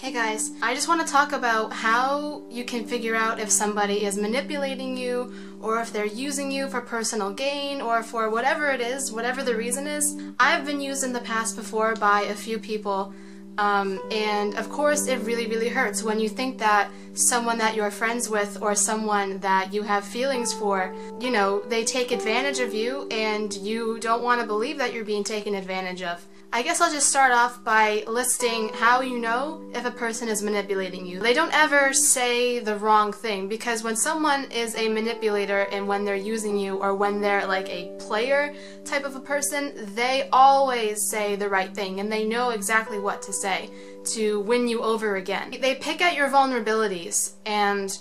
Hey guys, I just want to talk about how you can figure out if somebody is manipulating you or if they're using you for personal gain or for whatever it is, whatever the reason is. I've been used in the past before by a few people, and of course it really hurts when you think that someone that you're friends with or someone that you have feelings for, you know, they take advantage of you and you don't want to believe that you're being taken advantage of. I guess I'll just start off by listing how you know if a person is manipulating you. They don't ever say the wrong thing, because when someone is a manipulator and when they're using you or when they're like a player type of a person, they always say the right thing and they know exactly what to say to win you over again. They pick at your vulnerabilities, and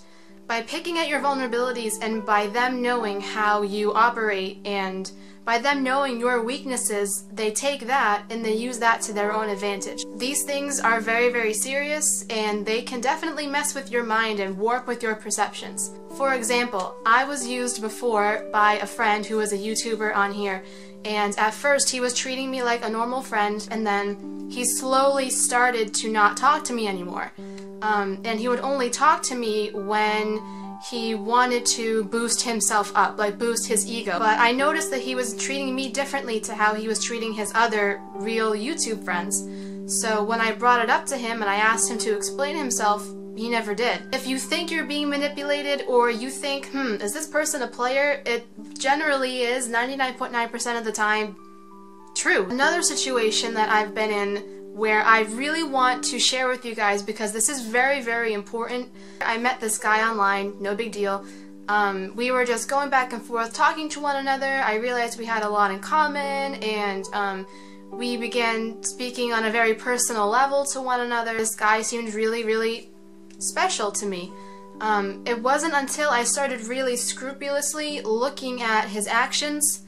by picking at your vulnerabilities and by them knowing how you operate and by them knowing your weaknesses, they take that and they use that to their own advantage. These things are very serious, and they can definitely mess with your mind and warp with your perceptions. For example, I was used before by a friend who was a YouTuber on here, and at first he was treating me like a normal friend, and then he slowly started to not talk to me anymore. And he would only talk to me when he wanted to boost himself up, like boost his ego. But I noticed that he was treating me differently to how he was treating his other real YouTube friends. So when I brought it up to him and I asked him to explain himself, he never did. If you think you're being manipulated, or you think, is this person a player? It generally is 99.9% of the time true. Another situation that I've been in where I really want to share with you guys, because this is very important. I met this guy online, no big deal. We were just going back and forth, talking to one another. I realized we had a lot in common, and we began speaking on a very personal level to one another. This guy seemed really special to me. It wasn't until I started really scrupulously looking at his actions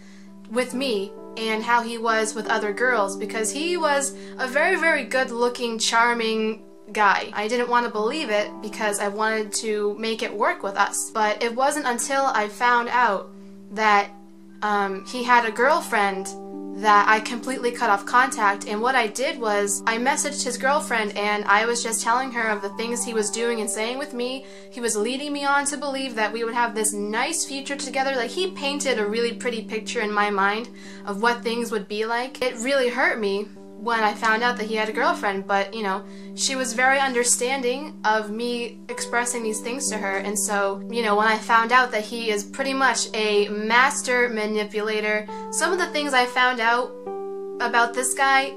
with me and how he was with other girls, because he was a very good looking, charming guy. I didn't want to believe it because I wanted to make it work with us. But it wasn't until I found out that he had a girlfriend that I completely cut off contact, and what I did was I messaged his girlfriend and I was just telling her of the things he was doing and saying with me. He was leading me on to believe that we would have this nice future together. Like, he painted a really pretty picture in my mind of what things would be like. It really hurt me when I found out that he had a girlfriend, but you know, she was very understanding of me expressing these things to her. And so, you know, when I found out that he is pretty much a master manipulator, some of the things I found out about this guy,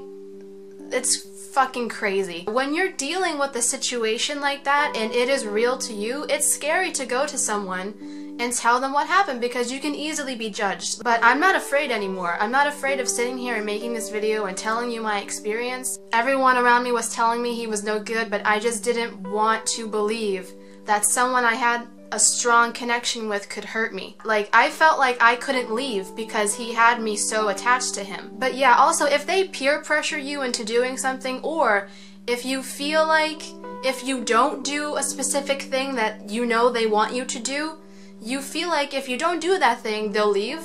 it's fucking crazy. When you're dealing with a situation like that and it is real to you, it's scary to go to someone and tell them what happened, because you can easily be judged. But I'm not afraid anymore. I'm not afraid of sitting here and making this video and telling you my experience. Everyone around me was telling me he was no good, but I just didn't want to believe that someone I had a strong connection with could hurt me. Like, I felt like I couldn't leave because he had me so attached to him. But yeah, also, if they peer pressure you into doing something, or if you feel like if you don't do a specific thing that you know they want you to do, you feel like if you don't do that thing, they'll leave,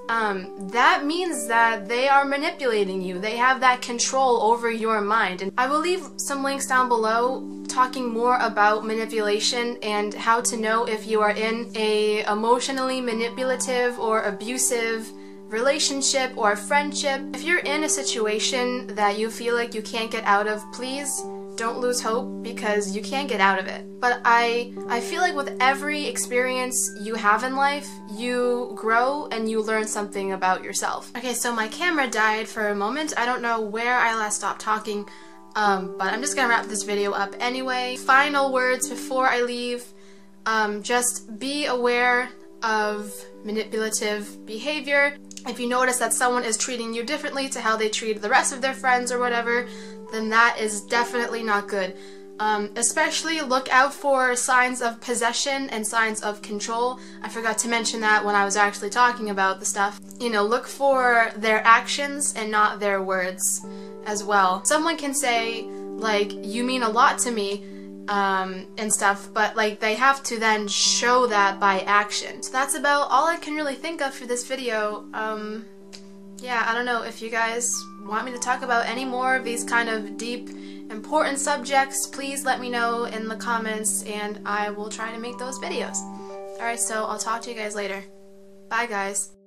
that means that they are manipulating you. They have that control over your mind. And I will leave some links down below talking more about manipulation and how to know if you are in a emotionally manipulative or abusive relationship or friendship. If you're in a situation that you feel like you can't get out of, please don't lose hope, because you can get out of it. But I feel like with every experience you have in life, you grow and you learn something about yourself. Okay, so my camera died for a moment. I don't know where I last stopped talking, but I'm just gonna wrap this video up anyway. Final words before I leave. Just be aware of manipulative behavior. If you notice that someone is treating you differently to how they treat the rest of their friends or whatever, then that is definitely not good. Especially look out for signs of possession and signs of control. I forgot to mention that when I was actually talking about the stuff. You know, look for their actions and not their words as well. Someone can say, like, you mean a lot to me, and stuff, but like they have to then show that by action. So that's about all I can really think of for this video. Yeah, I don't know if you guys want me to talk about any more of these kind of deep important subjects, please let me know in the comments and I will try to make those videos. Alright, so I'll talk to you guys later. Bye guys.